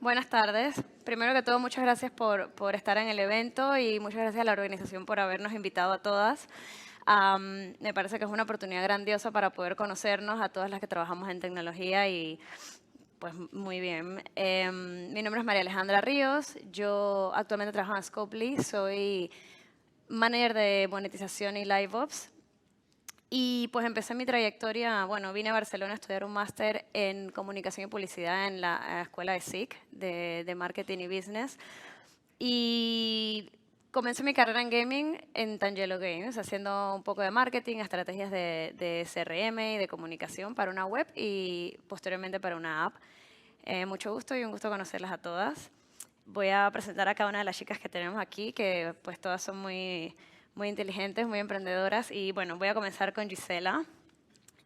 Buenas tardes. Primero que todo, muchas gracias por estar en el evento y muchas gracias a la organización por habernos invitado a todas. Me parece que es una oportunidad grandiosa para poder conocernos a todas las que trabajamos en tecnología y pues muy bien. Mi nombre es María Alejandra Ríos. Yo actualmente trabajo en Scopely. Soy manager de monetización y live ops. Y pues empecé mi trayectoria, bueno, vine a Barcelona a estudiar un máster en comunicación y publicidad en la escuela de SIC, de marketing y business. Y comencé mi carrera en gaming en Tangelo Games, haciendo un poco de marketing, estrategias de CRM y de comunicación para una web y posteriormente para una app. Mucho gusto y un gusto conocerlas a todas. Voy a presentar a cada una de las chicas que tenemos aquí, que pues todas son muy inteligentes, muy emprendedoras. Y bueno, voy a comenzar con Gisela.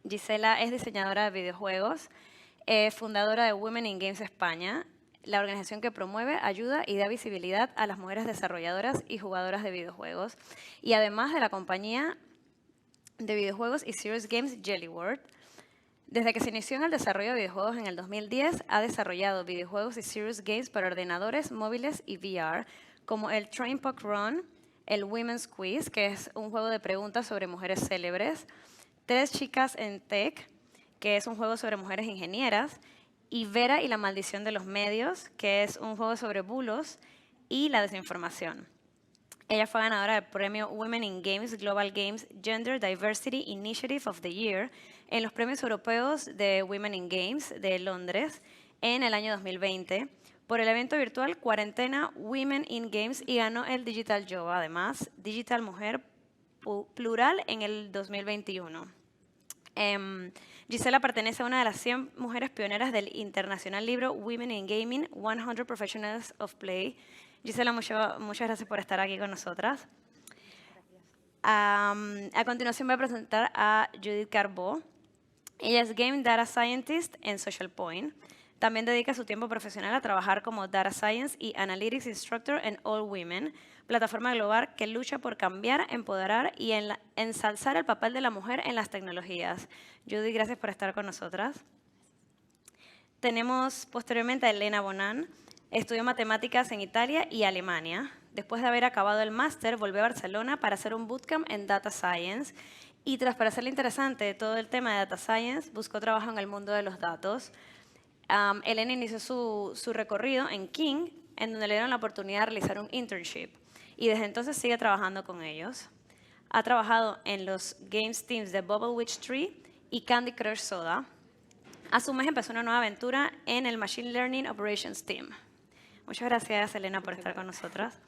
Gisela es diseñadora de videojuegos, fundadora de Women in Games España, la organización que promueve, ayuda y da visibilidad a las mujeres desarrolladoras y jugadoras de videojuegos. Y además de la compañía de videojuegos y Serious Games Jellyworld. Desde que se inició en el desarrollo de videojuegos en el 2010, ha desarrollado videojuegos y serious games para ordenadores, móviles y VR, como el Train Puck Run, el Women's Quiz, que es un juego de preguntas sobre mujeres célebres, Tres Chicas en Tech, que es un juego sobre mujeres ingenieras, y Vera y la maldición de los medios, que es un juego sobre bulos y la desinformación. Ella fue ganadora del premio Women in Games Global Games Gender Diversity Initiative of the Year en los premios europeos de Women in Games de Londres en el año 2020 por el evento virtual Cuarentena Women in Games y ganó el Digital Job, además, Digital Mujer Plural en el 2021. Gisela pertenece a una de las 100 mujeres pioneras del internacional libro Women in Gaming, 100 Professionals of Play. Gisela, muchas gracias por estar aquí con nosotras. A continuación voy a presentar a Judith Carbó. Ella es Game Data Scientist en Social Point. También dedica su tiempo profesional a trabajar como Data Science y Analytics Instructor en All Women, plataforma global que lucha por cambiar, empoderar y ensalzar el papel de la mujer en las tecnologías. Judy, gracias por estar con nosotras. Tenemos posteriormente a Elena Bonan. Estudió matemáticas en Italia y Alemania. Después de haber acabado el máster, volvió a Barcelona para hacer un bootcamp en Data Science. Y tras parecerle interesante todo el tema de Data Science, buscó trabajo en el mundo de los datos. Elena inició su recorrido en King, en donde le dieron la oportunidad de realizar un internship. Y desde entonces sigue trabajando con ellos. Ha trabajado en los games teams de Bubble Witch 3 y Candy Crush Soda. Hace un mes empezó una nueva aventura en el Machine Learning Operations Team. Muchas gracias, Elena, por estar con nosotras.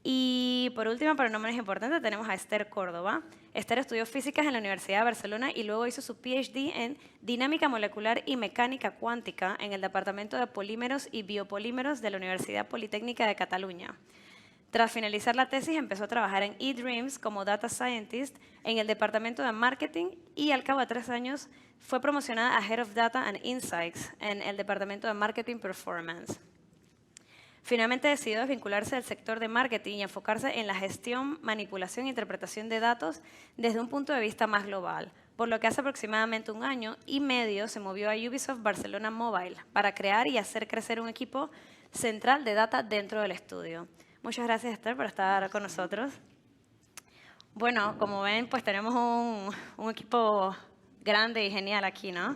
Y por último, pero no menos importante, tenemos a Esther Córdoba. Esther estudió físicas en la Universidad de Barcelona y luego hizo su PhD en dinámica molecular y mecánica cuántica en el Departamento de Polímeros y Biopolímeros de la Universidad Politécnica de Cataluña. Tras finalizar la tesis, empezó a trabajar en eDreams como Data Scientist en el Departamento de Marketing y al cabo de 3 años fue promocionada a Head of Data and Insights en el Departamento de Marketing Performance. Finalmente decidió desvincularse del sector de marketing y enfocarse en la gestión, manipulación e interpretación de datos desde un punto de vista más global, por lo que hace aproximadamente 1 año y medio se movió a Ubisoft Barcelona Mobile para crear y hacer crecer un equipo central de data dentro del estudio. Muchas gracias, Esther, por estar con nosotros. Bueno, como ven, pues tenemos un equipo grande y genial aquí, ¿no?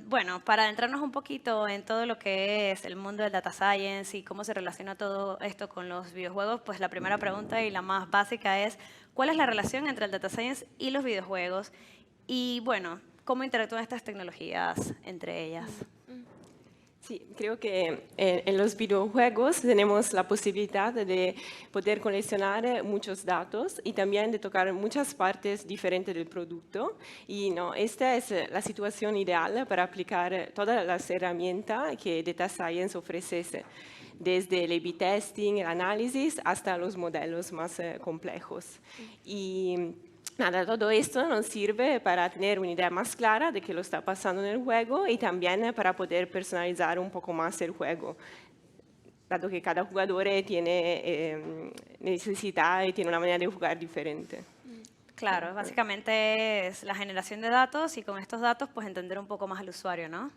Bueno, para adentrarnos un poquito en todo lo que es el mundo del data science y cómo se relaciona todo esto con los videojuegos, pues la primera pregunta y la más básica es, ¿cuál es la relación entre el data science y los videojuegos? Y bueno, ¿cómo interactúan estas tecnologías entre ellas? Sí, creo que en los videojuegos tenemos la posibilidad de poder coleccionar muchos datos y también de tocar muchas partes diferentes del producto. Y no, esta es la situación ideal para aplicar todas las herramientas que Data Science ofrece, desde el A/B testing, el análisis, hasta los modelos más complejos. Y nada, todo esto nos sirve para tener una idea más clara de qué lo está pasando en el juego y también para poder personalizar un poco más el juego, dado que cada jugador tiene necesidad y tiene una manera de jugar diferente. Claro, básicamente es la generación de datos y con estos datos pues entender un poco más al usuario, ¿no?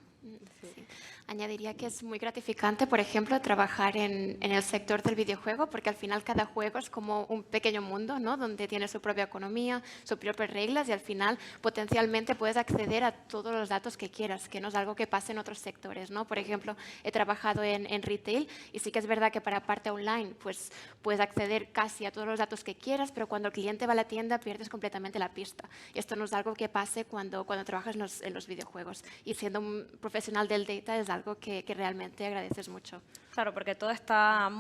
Sí. Añadiría que es muy gratificante, por ejemplo, trabajar en el sector del videojuego, porque al final cada juego es como un pequeño mundo, ¿no? Donde tiene su propia economía, sus propias reglas y al final potencialmente puedes acceder a todos los datos que quieras, que no es algo que pase en otros sectores, ¿no? Por ejemplo, he trabajado en retail y sí que es verdad que para parte online pues puedes acceder casi a todos los datos que quieras, pero cuando el cliente va a la tienda pierdes completamente la pista. Y esto no es algo que pase cuando trabajas en los videojuegos. Y siendo un profesional del data es algo que realmente agradeces mucho. Claro, porque todo está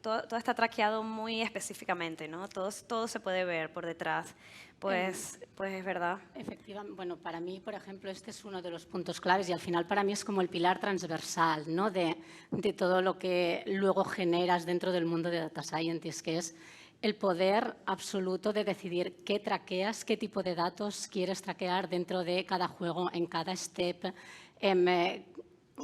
todo está traqueado muy específicamente, ¿no? Todo se puede ver por detrás. Pues es verdad. Efectivamente, bueno, para mí, por ejemplo, este es uno de los puntos claves y al final para mí es como el pilar transversal, ¿no? de todo lo que luego generas dentro del mundo de Data Scientist, que es el poder absoluto de decidir qué traqueas, qué tipo de datos quieres traquear dentro de cada juego, en cada step,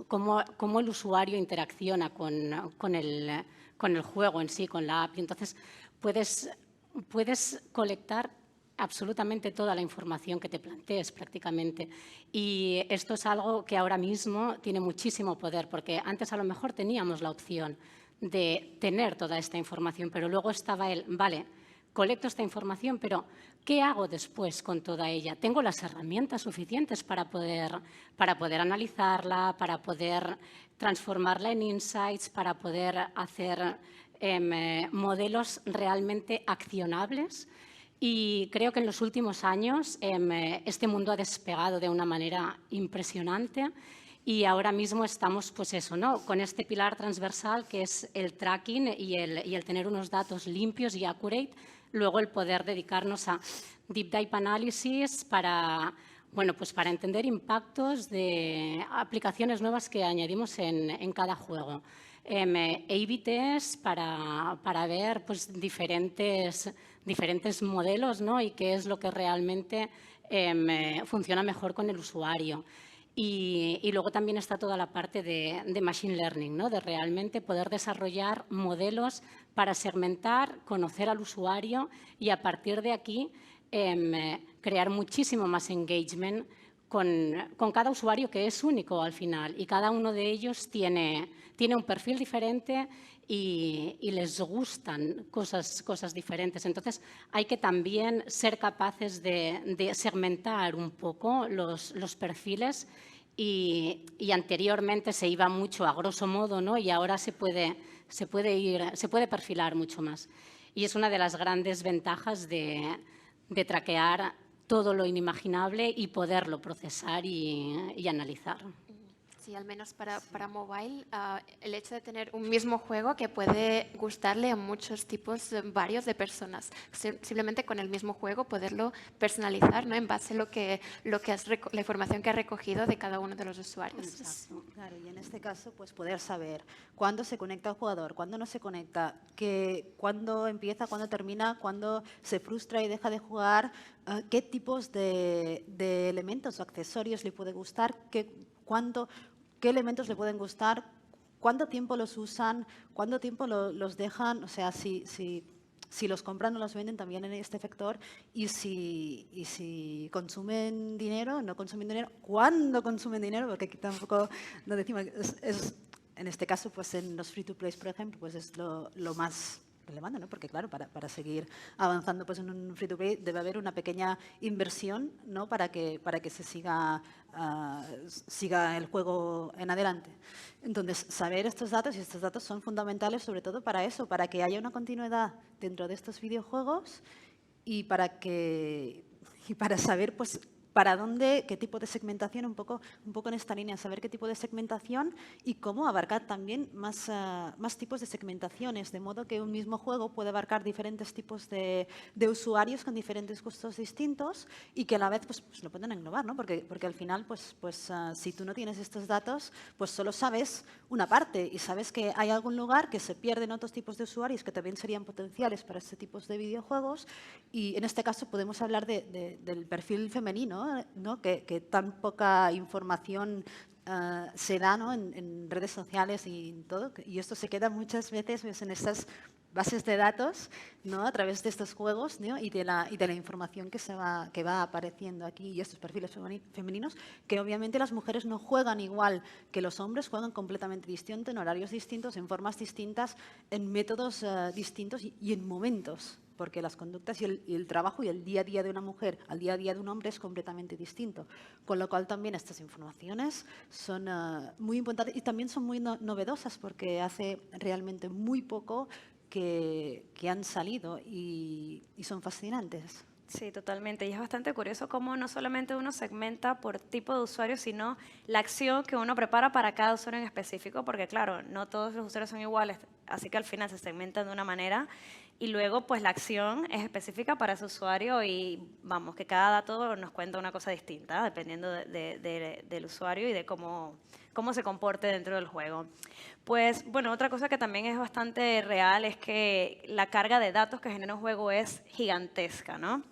cómo el usuario interacciona con el juego en sí, con la app. Y entonces, puedes colectar absolutamente toda la información que te plantees prácticamente. Y esto es algo que ahora mismo tiene muchísimo poder, porque antes a lo mejor teníamos la opción de tener toda esta información, pero luego estaba vale, colecto esta información, pero ¿qué hago después con toda ella? ¿Tengo las herramientas suficientes para poder analizarla, para poder transformarla en insights, para poder hacer modelos realmente accionables? Y creo que en los últimos años este mundo ha despegado de una manera impresionante y ahora mismo estamos, pues eso, ¿no? Con este pilar transversal que es el tracking y el tener unos datos limpios y accurate, luego el poder dedicarnos a deep dive análisis para, bueno, pues para entender impactos de aplicaciones nuevas que añadimos en cada juego. A/B test para ver pues, diferentes modelos, ¿no? Y qué es lo que realmente funciona mejor con el usuario. Y luego también está toda la parte de Machine Learning, ¿no? De realmente poder desarrollar modelos para segmentar, conocer al usuario y a partir de aquí crear muchísimo más engagement con cada usuario que es único al final y cada uno de ellos tiene un perfil diferente y les gustan cosas diferentes. Entonces, hay que también ser capaces de segmentar un poco los perfiles y anteriormente se iba mucho a grosso modo, ¿no? Y ahora se puede perfilar mucho más. Y es una de las grandes ventajas de traquear todo lo inimaginable y poderlo procesar y analizar. Sí, al menos para mobile, el hecho de tener un mismo juego que puede gustarle a muchos tipos varios de personas. Simplemente con el mismo juego poderlo personalizar, ¿no? En base a la información que ha recogido de cada uno de los usuarios. Exacto, claro, y en este caso pues poder saber cuándo se conecta el jugador, cuándo no se conecta, cuándo empieza, cuándo termina, cuándo se frustra y deja de jugar, qué tipos de elementos o accesorios le puede gustar, qué elementos le pueden gustar, cuánto tiempo los usan, cuánto tiempo los dejan, o sea, si los compran o los venden también en este sector y si consumen dinero, no consumen dinero, cuándo consumen dinero, porque aquí tampoco lo decimos, en este caso, pues en los free to play, por ejemplo, pues es lo más relevante, ¿no? Porque claro, para seguir avanzando pues en un free to play debe haber una pequeña inversión, ¿no? Para que se siga el juego en adelante. Entonces, saber estos datos, y estos datos son fundamentales sobre todo para eso, para que haya una continuidad dentro de estos videojuegos y para saber pues para dónde, qué tipo de segmentación, un poco en esta línea, saber qué tipo de segmentación y cómo abarcar también más tipos de segmentaciones, de modo que un mismo juego puede abarcar diferentes tipos de usuarios con diferentes gustos distintos y que a la vez pues lo pueden englobar, ¿no? Porque al final, pues si tú no tienes estos datos, pues solo sabes una parte y sabes que hay algún lugar que se pierden otros tipos de usuarios que también serían potenciales para este tipo de videojuegos y en este caso podemos hablar del perfil femenino, ¿no? Que tan poca información se da, ¿no? en redes sociales y todo, y esto se queda muchas veces pues, en estas bases de datos, ¿no? A través de estos juegos, ¿no? y de la información que va apareciendo aquí y estos perfiles femeninos, que obviamente las mujeres no juegan igual que los hombres, juegan completamente distinto, en horarios distintos, en formas distintas, en métodos distintos y en momentos, porque las conductas y el trabajo y el día a día de una mujer al día a día de un hombre es completamente distinto. Con lo cual también estas informaciones son muy importantes y también son muy novedosas, porque hace realmente muy poco que han salido y son fascinantes. Sí, totalmente. Y es bastante curioso cómo no solamente uno segmenta por tipo de usuario, sino la acción que uno prepara para cada usuario en específico, porque claro, no todos los usuarios son iguales, así que al final se segmentan de una manera y luego pues la acción es específica para ese usuario y vamos, que cada dato nos cuenta una cosa distinta, dependiendo del usuario y de cómo se comporte dentro del juego. Pues bueno, otra cosa que también es bastante real es que la carga de datos que genera un juego es gigantesca, ¿no?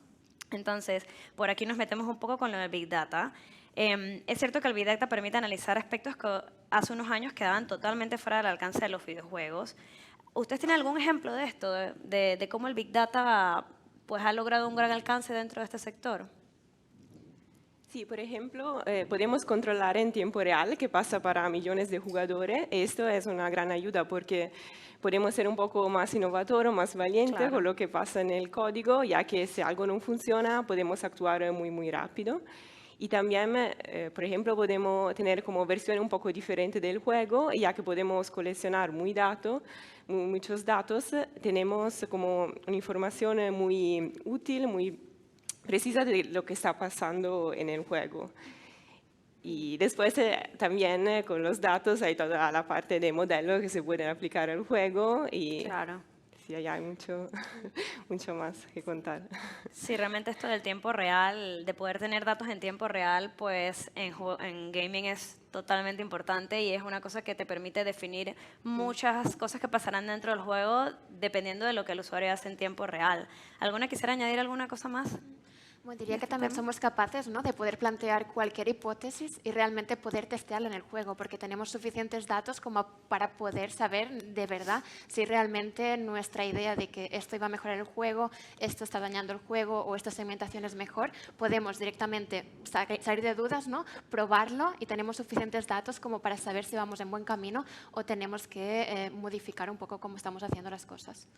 Entonces, por aquí nos metemos un poco con lo del Big Data. Es cierto que el Big Data permite analizar aspectos que hace unos años quedaban totalmente fuera del alcance de los videojuegos. ¿Ustedes tienen algún ejemplo de esto, de cómo el Big Data pues, ha logrado un gran alcance dentro de este sector? Sí, por ejemplo, podemos controlar en tiempo real qué pasa para millones de jugadores. Esto es una gran ayuda porque podemos ser un poco más innovador o más valiente Claro. con lo que pasa en el código, ya que si algo no funciona podemos actuar muy, muy rápido. Y también, por ejemplo, podemos tener como versión un poco diferente del juego, ya que podemos coleccionar muchos datos, tenemos como una información muy útil, muy precisa de lo que está pasando en el juego. Y después también con los datos hay toda la parte de modelo que se pueden aplicar al juego y Claro. sí, hay mucho, mucho más que contar. Sí, realmente esto del tiempo real, de poder tener datos en tiempo real, pues en gaming es totalmente importante y es una cosa que te permite definir muchas cosas que pasarán dentro del juego dependiendo de lo que el usuario hace en tiempo real. ¿Alguna quisiera añadir alguna cosa más? Bueno, diría que también somos capaces, ¿no?, de poder plantear cualquier hipótesis y realmente poder testearla en el juego, porque tenemos suficientes datos como para poder saber de verdad si realmente nuestra idea de que esto iba a mejorar el juego, esto está dañando el juego o esta segmentación es mejor, podemos directamente salir de dudas, ¿no?, probarlo y tenemos suficientes datos como para saber si vamos en buen camino o tenemos que modificar un poco cómo estamos haciendo las cosas.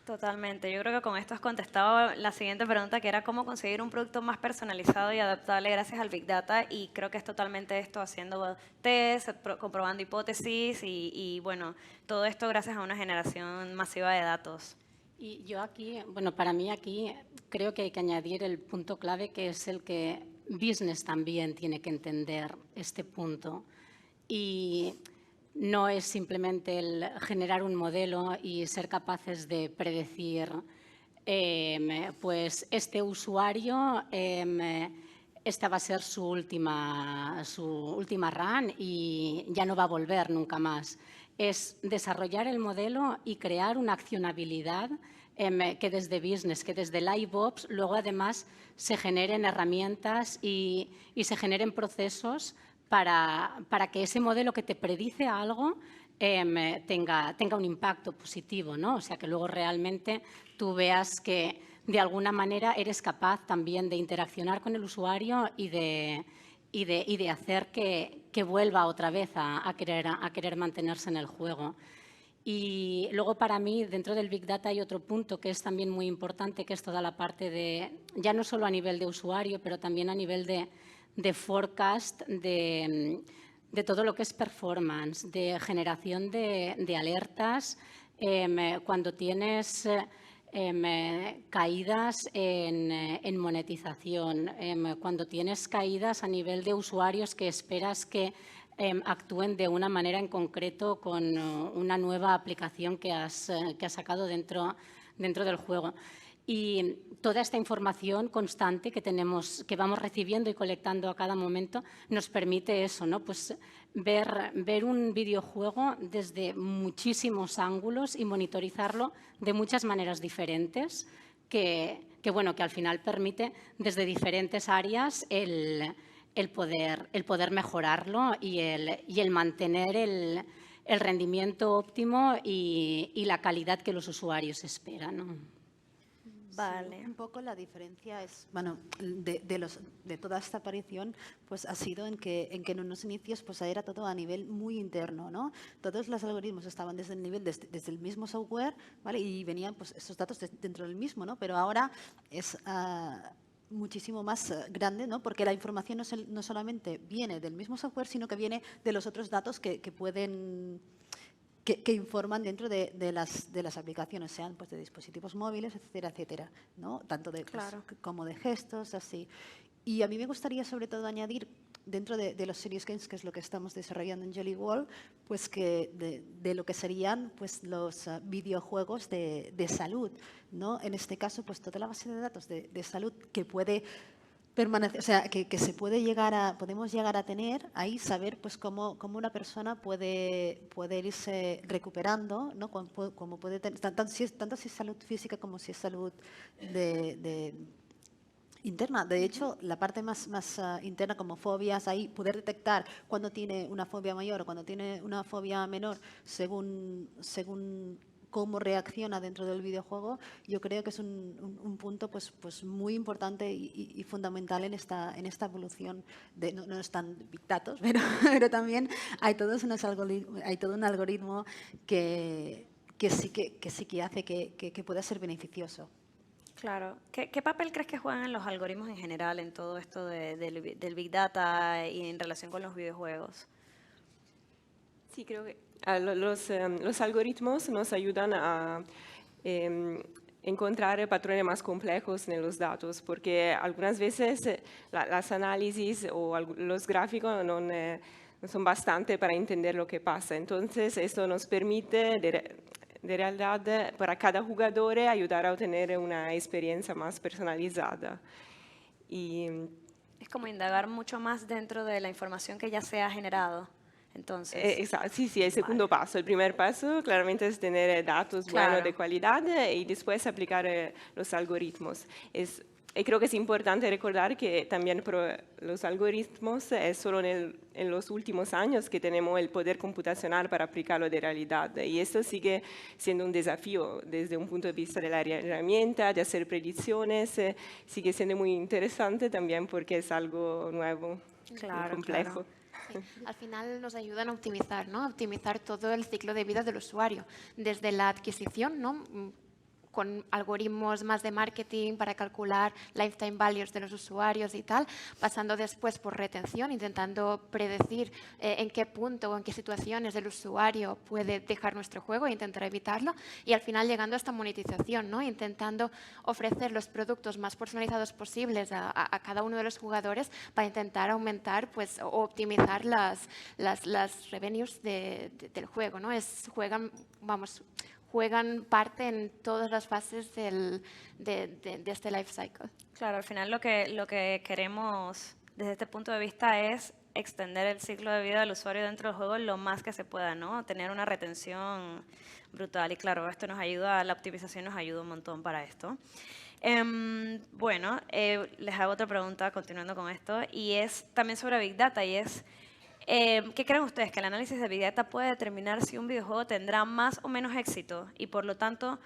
Totalmente. Yo creo que con esto has contestado la siguiente pregunta, que era cómo conseguir un producto más personalizado y adaptable gracias al Big Data. Y creo que es totalmente esto, haciendo test, comprobando hipótesis y bueno, todo esto gracias a una generación masiva de datos. Y yo aquí, bueno, para mí aquí creo que hay que añadir el punto clave, que es el que business también tiene que entender este punto. Y no es simplemente el generar un modelo y ser capaces de predecir, pues este usuario, esta va a ser su última run y ya no va a volver nunca más. Es desarrollar el modelo y crear una accionabilidad que desde business, que desde LiveOps, luego además se generen herramientas y se generen procesos para que ese modelo que te predice algo tenga un impacto positivo, ¿no? O sea, que luego realmente tú veas que de alguna manera eres capaz también de interaccionar con el usuario y de hacer que vuelva otra vez a querer mantenerse en el juego. Y luego para mí, dentro del Big Data hay otro punto que es también muy importante, que es toda la parte de, ya no solo a nivel de usuario, pero también a nivel de forecast, de todo lo que es performance, de generación de alertas, cuando tienes caídas en monetización, cuando tienes caídas a nivel de usuarios que esperas que actúen de una manera en concreto con una nueva aplicación que has sacado dentro del juego. Y toda esta información constante que vamos recibiendo y colectando a cada momento nos permite eso, ¿no? Pues ver un videojuego desde muchísimos ángulos y monitorizarlo de muchas maneras diferentes, que al final permite desde diferentes áreas el poder mejorarlo y el mantener el rendimiento óptimo y la calidad que los usuarios esperan, ¿no? Vale. Sí, un poco la diferencia es, bueno, de toda esta aparición, pues ha sido en que en unos inicios pues era todo a nivel muy interno, ¿no? Todos los algoritmos estaban desde el nivel, desde el mismo software, ¿vale? Y venían pues esos datos dentro del mismo, ¿no? Pero ahora es muchísimo más grande, ¿no? Porque la información no solamente viene del mismo software, sino que viene de los otros datos que pueden... Que informan dentro de las aplicaciones, sean pues, de dispositivos móviles, etcétera, etcétera, ¿no? Tanto de, pues, como de gestos, así. Y a mí me gustaría sobre todo añadir, dentro de los Serious Games, que es lo que estamos desarrollando en Jelly Wall, pues que de lo que serían pues, los videojuegos de salud, ¿no? En este caso, pues toda la base de datos de salud que puede... permanecer, o sea, que se podemos llegar a tener ahí, saber pues cómo una persona puede irse recuperando, ¿no? Como puede tener, tanto si es salud física como si es salud interna. De hecho, la parte más interna, como fobias, ahí poder detectar cuando tiene una fobia mayor o cuando tiene una fobia menor, según cómo reacciona dentro del videojuego, yo creo que es un punto pues muy importante y fundamental en esta evolución. No están big datos, pero también hay todo un algoritmo que sí que hace que pueda ser beneficioso. Claro. ¿Qué papel crees que juegan los algoritmos en general en todo esto del Big Data y en relación con los videojuegos? Sí, creo que los algoritmos nos ayudan a encontrar patrones más complejos en los datos, porque algunas veces las análisis o los gráficos no son bastante para entender lo que pasa. Entonces, esto nos permite, de realidad, para cada jugador ayudar a obtener una experiencia más personalizada. Es como indagar mucho más dentro de la información que ya se ha generado. Entonces, exacto, sí, el segundo paso. El primer paso claramente es tener datos buenos de calidad y después aplicar los algoritmos. Y creo que es importante recordar que también los algoritmos es solo en los últimos años que tenemos el poder computacional para aplicarlo de realidad. Y esto sigue siendo un desafío desde un punto de vista de la herramienta, de hacer predicciones. Sigue siendo muy interesante también porque es algo nuevo y complejo. Claro. Sí, al final nos ayudan a optimizar, ¿no? A optimizar todo el ciclo de vida del usuario, desde la adquisición, ¿no? Con algoritmos más de marketing para calcular lifetime values de los usuarios y tal, pasando después por retención, intentando predecir en qué punto o en qué situaciones el usuario puede dejar nuestro juego e intentar evitarlo, y al final llegando a esta monetización, ¿no? Intentando ofrecer los productos más personalizados posibles a cada uno de los jugadores para intentar aumentar pues, o optimizar las revenues del juego, ¿no? Juegan parte en todas las fases de este life cycle. Claro, al final lo que queremos desde este punto de vista es extender el ciclo de vida del usuario dentro del juego lo más que se pueda, ¿no? Tener una retención brutal. Y claro, esto nos ayuda, la optimización nos ayuda un montón para esto. Bueno, les hago otra pregunta continuando con esto y es también sobre Big Data y es... ¿Qué creen ustedes? ¿Que el análisis de Big Data puede determinar si un videojuego tendrá más o menos éxito y por lo tanto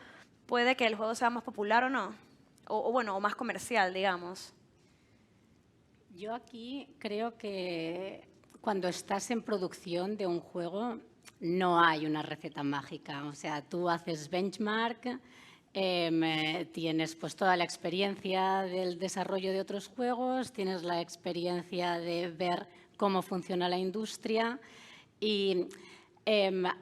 puede que el juego sea más popular o no? O más comercial, digamos. Yo aquí creo que cuando estás en producción de un juego no hay una receta mágica. O sea, tú haces benchmark, tienes pues toda la experiencia del desarrollo de otros juegos, tienes la experiencia de ver cómo funciona la industria y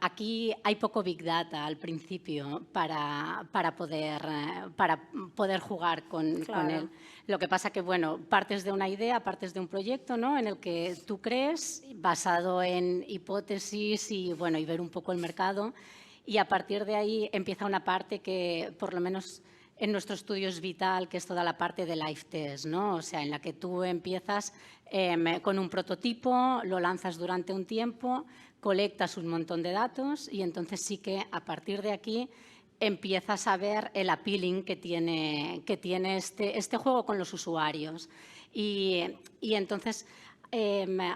aquí hay poco Big Data al principio para poder jugar con él. Lo que pasa que, bueno, partes de una idea, partes de un proyecto, ¿no? En el que tú crees, basado en hipótesis y ver un poco el mercado, y a partir de ahí empieza una parte que, por lo menos en nuestro estudio es vital, que es toda la parte de live test, ¿no? O sea, en la que tú empiezas con un prototipo, lo lanzas durante un tiempo, colectas un montón de datos y entonces sí que a partir de aquí empiezas a ver el appealing que tiene este juego con los usuarios. Y entonces,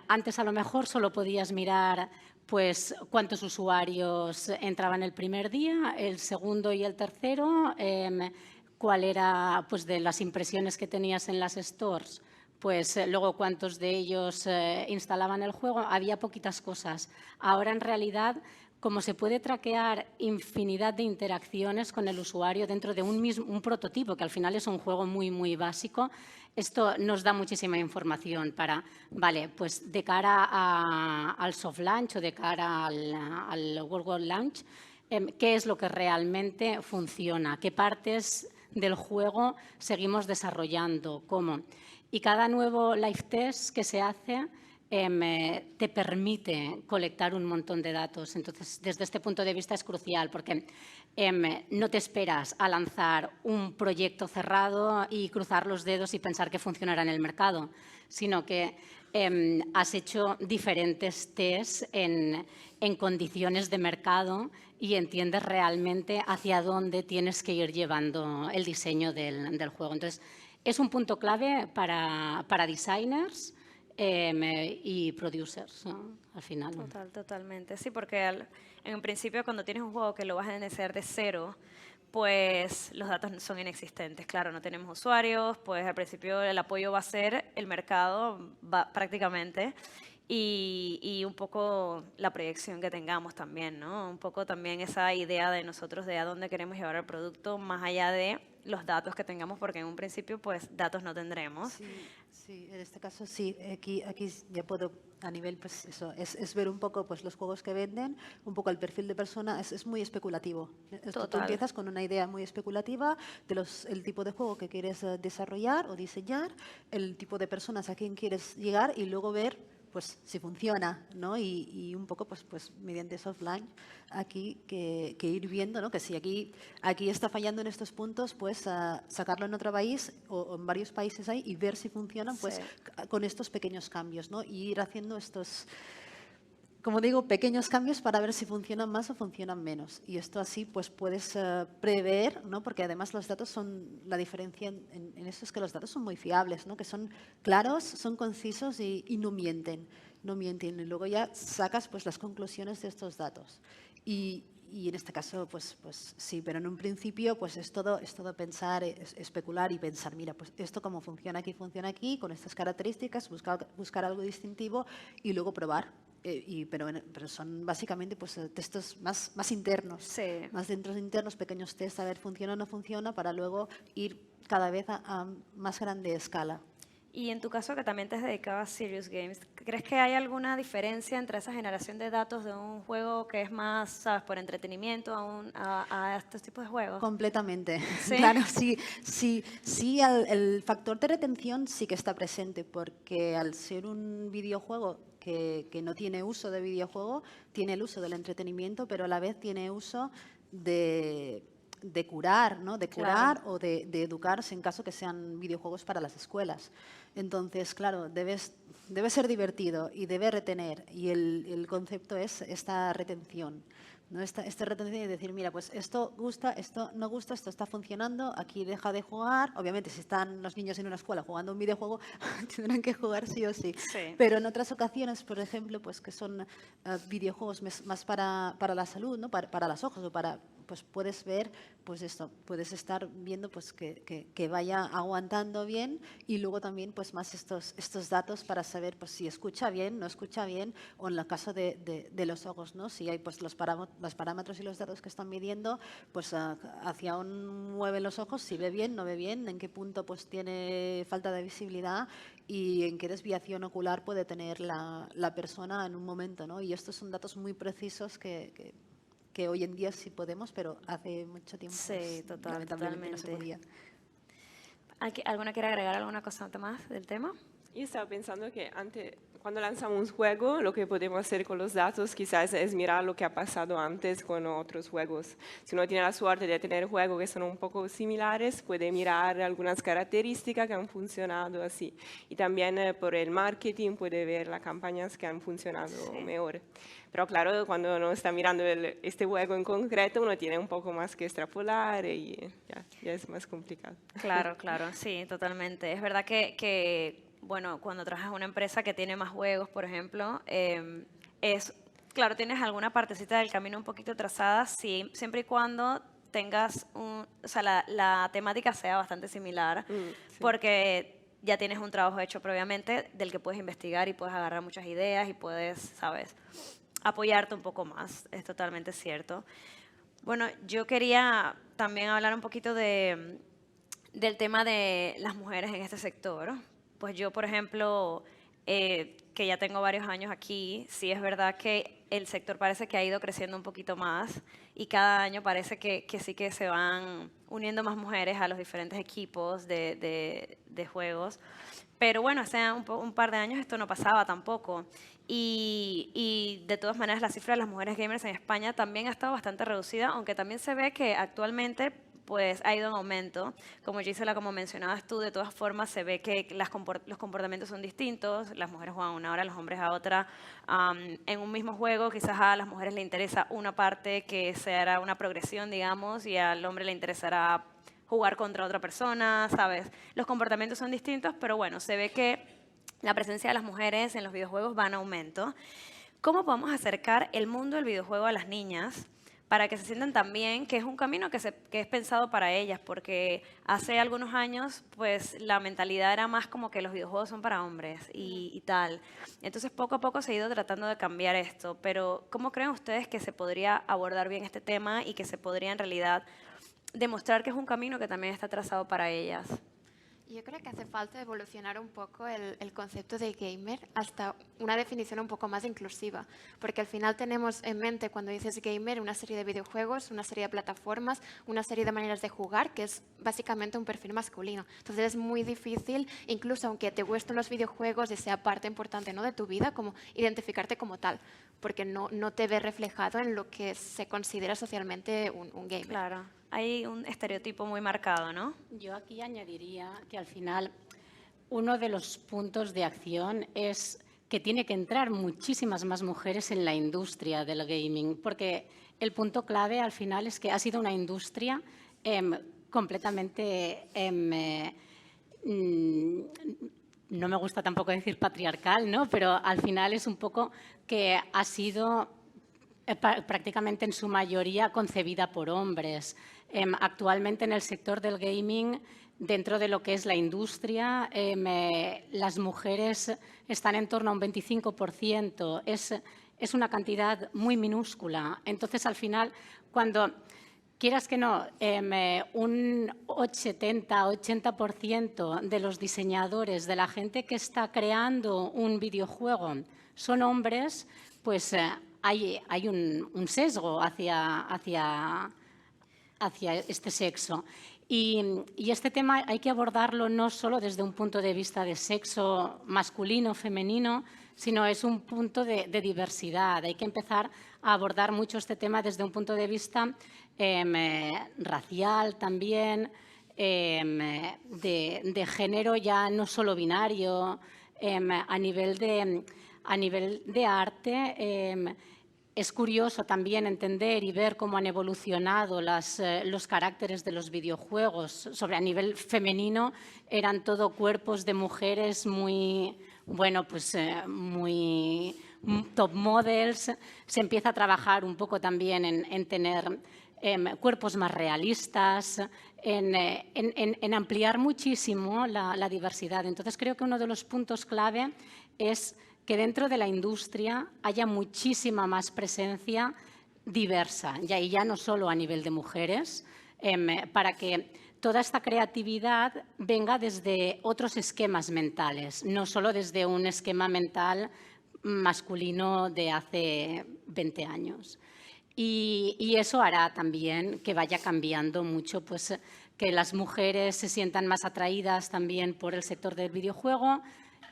antes a lo mejor solo podías mirar pues cuántos usuarios entraban el primer día, el segundo y el tercero, cuál era, pues, de las impresiones que tenías en las stores, pues luego cuántos de ellos instalaban el juego. Había poquitas cosas. Ahora, en realidad, como se puede traquear infinidad de interacciones con el usuario dentro de un prototipo, que al final es un juego muy, muy básico, esto nos da muchísima información para, vale, pues de cara al soft launch o de cara al World Launch, qué es lo que realmente funciona, qué partes del juego seguimos desarrollando, cómo. Y cada nuevo live test que se hace te permite colectar un montón de datos. Entonces, desde este punto de vista es crucial porque no te esperas a lanzar un proyecto cerrado y cruzar los dedos y pensar que funcionará en el mercado, sino que has hecho diferentes tests en condiciones de mercado y entiendes realmente hacia dónde tienes que ir llevando el diseño del juego. Entonces, es un punto clave para designers y producers, ¿no? Al final. Totalmente. Sí, porque en principio cuando tienes un juego que lo vas a iniciar de cero, pues los datos son inexistentes. Claro, no tenemos usuarios, pues al principio el apoyo va a ser el mercado prácticamente y un poco la proyección que tengamos también, ¿no? Un poco también esa idea de nosotros de a dónde queremos llevar el producto más allá de los datos que tengamos, porque en un principio pues datos no tendremos. Sí, en este caso sí. Aquí ya puedo a nivel, pues eso, es ver un poco pues los juegos que venden, un poco el perfil de persona, es muy especulativo. Tú empiezas con una idea muy especulativa de el tipo de juego que quieres desarrollar o diseñar, el tipo de personas a quien quieres llegar y luego ver pues si funciona, ¿no? Y un poco pues mediante softline aquí que ir viendo, ¿no? Que si aquí está fallando en estos puntos, pues sacarlo en otro país o en varios países ahí y ver si funcionan, pues con estos pequeños cambios, ¿no? Y ir haciendo estos, como digo, pequeños cambios para ver si funcionan más o funcionan menos. Y esto así pues puedes prever, ¿no? Porque además los datos son, la diferencia en esto es que los datos son muy fiables, ¿no? Que son claros, son concisos y no mienten. No mienten. Y luego ya sacas pues las conclusiones de estos datos. Y en este caso, pues sí, pero en un principio pues es todo pensar, especular y pensar, mira, pues esto cómo funciona aquí, con estas características, buscar algo distintivo y luego probar. Pero son básicamente pues textos más internos, más internos, pequeños test, a ver funciona o no funciona, para luego ir cada vez a más grande escala. Y en tu caso, que también te has dedicado a Serious Games, ¿crees que hay alguna diferencia entre esa generación de datos de un juego que es más, sabes, por entretenimiento a estos tipos de juegos? Completamente. ¿Sí? Claro, sí, el factor de retención sí que está presente, porque al ser un videojuego que no tiene uso de videojuego, tiene el uso del entretenimiento, pero a la vez tiene uso de curar, ¿no? De curar o de educarse en caso que sean videojuegos para las escuelas. Entonces, claro, debe ser divertido y debe retener. Y el concepto es esta retención. ¿No? Esta retención de decir, mira, pues esto gusta, esto no gusta, esto está funcionando, aquí deja de jugar. Obviamente, si están los niños en una escuela jugando un videojuego, tendrán que jugar sí o sí. Pero en otras ocasiones, por ejemplo, pues que son videojuegos más para la salud, ¿no? Para los ojos o para... Pues puedes ver, pues esto, puedes estar viendo pues que vaya aguantando bien y luego también pues más estos datos para saber pues si escucha bien, no escucha bien o en el caso de los ojos, ¿no? Si hay pues los parámetros y los datos que están midiendo, pues hacia dónde mueven los ojos, si ve bien, no ve bien, en qué punto pues tiene falta de visibilidad y en qué desviación ocular puede tener la persona en un momento, ¿no? Y estos son datos muy precisos que hoy en día sí podemos, pero hace mucho tiempo lamentablemente no se podía. ¿Alguna quiere agregar alguna cosa más del tema? Yo estaba pensando que cuando lanzamos un juego, lo que podemos hacer con los datos quizás es mirar lo que ha pasado antes con otros juegos. Si uno tiene la suerte de tener juegos que son un poco similares, puede mirar algunas características que han funcionado así. Y también por el marketing puede ver las campañas que han funcionado mejor. Pero claro, cuando uno está mirando este juego en concreto, uno tiene un poco más que extrapolar y ya es más complicado. Claro, sí, totalmente. Es verdad que bueno, cuando trabajas en una empresa que tiene más juegos, por ejemplo, es claro, tienes alguna partecita del camino un poquito trazada, sí, siempre y cuando tengas o sea, la temática sea bastante similar, Sí. porque ya tienes un trabajo hecho previamente del que puedes investigar y puedes agarrar muchas ideas y puedes, ¿sabes?, apoyarte un poco más, es totalmente cierto. Bueno, yo quería también hablar un poquito del tema de las mujeres en este sector. Pues yo, por ejemplo, que ya tengo varios años aquí, sí es verdad que el sector parece que ha ido creciendo un poquito más y cada año parece que sí que se van uniendo más mujeres a los diferentes equipos de juegos. Pero bueno, hace un par de años esto no pasaba tampoco. Y de todas maneras la cifra de las mujeres gamers en España también ha estado bastante reducida, aunque también se ve que actualmente pues ha ido en aumento. Como Gisela, como mencionabas tú, de todas formas se ve que los comportamientos son distintos. Las mujeres juegan una hora, los hombres a otra. En un mismo juego quizás a las mujeres le interesa una parte que será una progresión, digamos, y al hombre le interesará jugar contra otra persona, ¿sabes? Los comportamientos son distintos, pero bueno, se ve que la presencia de las mujeres en los videojuegos va en aumento. ¿Cómo podemos acercar el mundo del videojuego a las niñas para que se sientan también que es un camino que es pensado para ellas? Porque hace algunos años, pues la mentalidad era más como que los videojuegos son para hombres y tal. Entonces, poco a poco se ha ido tratando de cambiar esto. Pero, ¿cómo creen ustedes que se podría abordar bien este tema y que se podría en realidad demostrar que es un camino que también está trazado para ellas? Yo creo que hace falta evolucionar un poco el concepto de gamer hasta una definición un poco más inclusiva, porque al final tenemos en mente cuando dices gamer una serie de videojuegos, una serie de plataformas, una serie de maneras de jugar, que es básicamente un perfil masculino. Entonces es muy difícil, incluso aunque te gusten los videojuegos y sea parte importante, ¿no?, de tu vida, como identificarte como tal, porque no te ves reflejado en lo que se considera socialmente un gamer. Claro, hay un estereotipo muy marcado, ¿no? Yo aquí añadiría que al final uno de los puntos de acción es que tiene que entrar muchísimas más mujeres en la industria del gaming, porque el punto clave al final es que ha sido una industria completamente, no me gusta tampoco decir patriarcal, ¿no?, pero al final es un poco que ha sido prácticamente en su mayoría concebida por hombres. Actualmente en el sector del gaming, dentro de lo que es la industria, las mujeres están en torno a un 25%. Es una cantidad muy minúscula. Entonces, al final, cuando quieras que no, un 70-80% de los diseñadores, de la gente que está creando un videojuego, son hombres, pues hay un sesgo hacia este sexo. Y este tema hay que abordarlo no solo desde un punto de vista de sexo masculino, femenino, sino es un punto de diversidad. Hay que empezar a abordar mucho este tema desde un punto de vista racial también, de género ya no solo binario, a nivel de arte. Es curioso también entender y ver cómo han evolucionado los caracteres de los videojuegos. A nivel femenino eran todo cuerpos de mujeres muy, bueno, pues muy top models. Se empieza a trabajar un poco también en tener cuerpos más realistas, en ampliar muchísimo la diversidad. Entonces, creo que uno de los puntos clave es que dentro de la industria haya muchísima más presencia diversa, y ya no solo a nivel de mujeres, para que toda esta creatividad venga desde otros esquemas mentales, no solo desde un esquema mental masculino de hace 20 años. Y eso hará también que vaya cambiando mucho, pues que las mujeres se sientan más atraídas también por el sector del videojuego,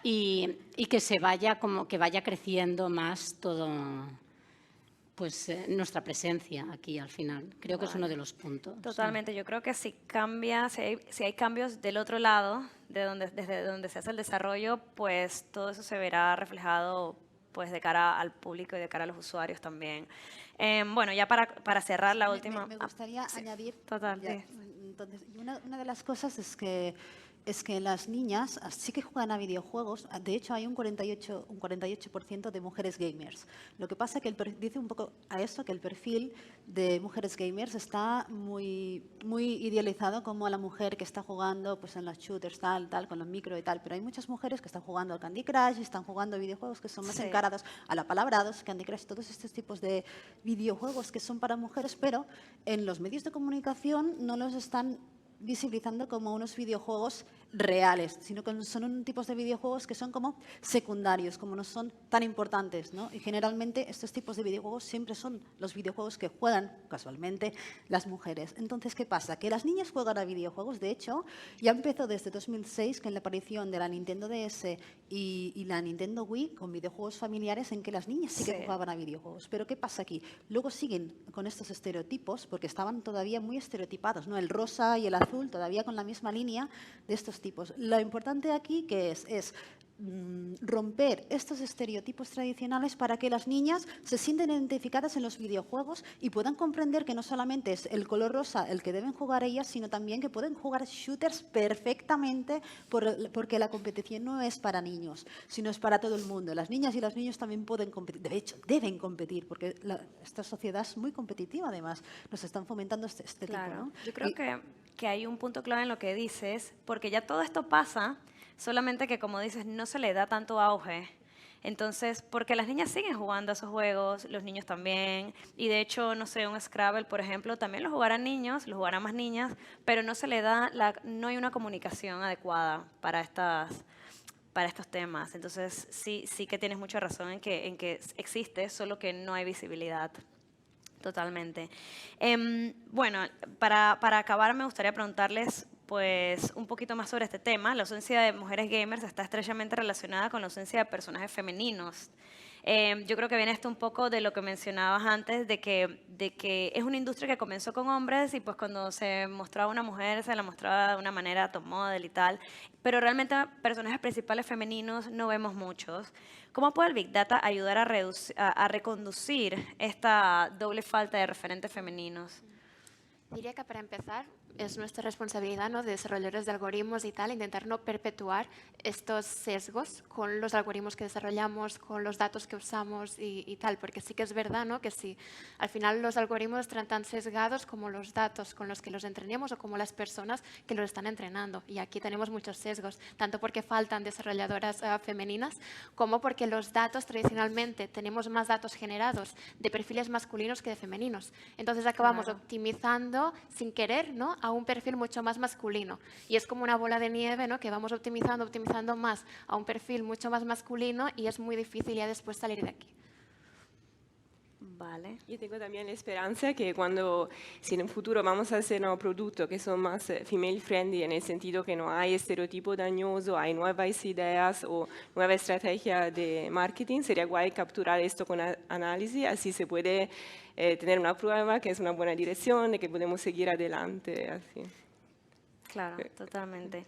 y que vaya creciendo más todo, pues nuestra presencia aquí al final. Creo que es uno de los puntos. Totalmente. Yo creo que si hay cambios del otro lado, desde donde se hace el desarrollo, pues todo eso se verá reflejado pues de cara al público y de cara a los usuarios también. Bueno, ya para cerrar la última... Me gustaría añadir... Total, ya, sí. entonces, una de las cosas es que es que las niñas sí que juegan a videojuegos. De hecho, hay un 48% de mujeres gamers. Lo que pasa es que dice un poco a eso que el perfil de mujeres gamers está muy idealizado como a la mujer que está jugando pues, en los shooters, tal, con los micro y tal. Pero hay muchas mujeres que están jugando al Candy Crush, están jugando videojuegos que son más Sí. encarados a la palabrados, Candy Crush, todos estos tipos de videojuegos que son para mujeres, pero en los medios de comunicación no los están visibilizando como unos videojuegos reales, sino que son tipos de videojuegos que son como secundarios, como no son tan importantes, ¿no? Y generalmente estos tipos de videojuegos siempre son los videojuegos que juegan, casualmente, las mujeres. Entonces, ¿qué pasa? Que las niñas juegan a videojuegos, de hecho, ya empezó desde 2006 con la aparición de la Nintendo DS y la Nintendo Wii con videojuegos familiares en que las niñas sí que Sí. jugaban a videojuegos. Pero ¿qué pasa aquí? Luego siguen con estos estereotipos, porque estaban todavía muy estereotipados, ¿no? El rosa y el azul todavía con la misma línea de estos tipos. Lo importante aquí que es romper estos estereotipos tradicionales para que las niñas se sienten identificadas en los videojuegos y puedan comprender que no solamente es el color rosa el que deben jugar ellas, sino también que pueden jugar shooters perfectamente porque la competición no es para niños, sino es para todo el mundo. Las niñas y los niños también pueden competir, de hecho, deben competir, porque esta sociedad es muy competitiva, además. Nos están fomentando este Claro. tipo, ¿no? Yo creo que hay un punto clave en lo que dices, porque ya todo esto pasa, solamente que, como dices, no se le da tanto auge. Entonces, porque las niñas siguen jugando a esos juegos, los niños también, y de hecho, no sé, un Scrabble, por ejemplo, también lo jugarán niños, lo jugarán más niñas, pero no se le da, no hay una comunicación adecuada para estos temas. Entonces, sí que tienes mucha razón en que existe, solo que no hay visibilidad. Totalmente. Bueno, para acabar me gustaría preguntarles pues un poquito más sobre este tema. La ausencia de mujeres gamers está estrechamente relacionada con la ausencia de personajes femeninos. Yo creo que viene esto un poco de lo que mencionabas antes, de que es una industria que comenzó con hombres y pues cuando se mostraba una mujer se la mostraba de una manera top model y tal, pero realmente personajes principales femeninos no vemos muchos. ¿Cómo puede el Big Data ayudar a reconducir esta doble falta de referentes femeninos? Diría que para empezar es nuestra responsabilidad, ¿no?, de desarrolladores de algoritmos y tal, intentar no perpetuar estos sesgos con los algoritmos que desarrollamos, con los datos que usamos y tal, porque sí que es verdad, ¿no?, que si al final los algoritmos están tan sesgados como los datos con los que los entrenemos o como las personas que los están entrenando. Y aquí tenemos muchos sesgos, tanto porque faltan desarrolladoras femeninas como porque los datos tradicionalmente tenemos más datos generados de perfiles masculinos que de femeninos. Entonces acabamos optimizando sin querer, ¿no?, a un perfil mucho más masculino. Y es como una bola de nieve, ¿no?, que vamos optimizando más a un perfil mucho más masculino y es muy difícil ya después salir de aquí. Vale. Yo tengo también la esperanza que si en un futuro vamos a hacer nuevos productos que son más female friendly, en el sentido que no hay estereotipo dañoso, hay nuevas ideas o nueva estrategia de marketing, sería guay capturar esto con análisis, así se puede tener una prueba que es una buena dirección y que podemos seguir adelante. Así. Claro, totalmente.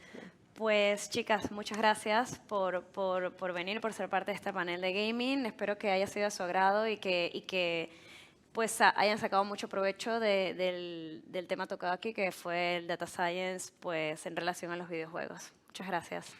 Pues chicas, muchas gracias por venir, por ser parte de este panel de gaming. Espero que haya sido de su agrado y que pues hayan sacado mucho provecho del tema tocado aquí, que fue el Data Science pues, en relación a los videojuegos. Muchas gracias.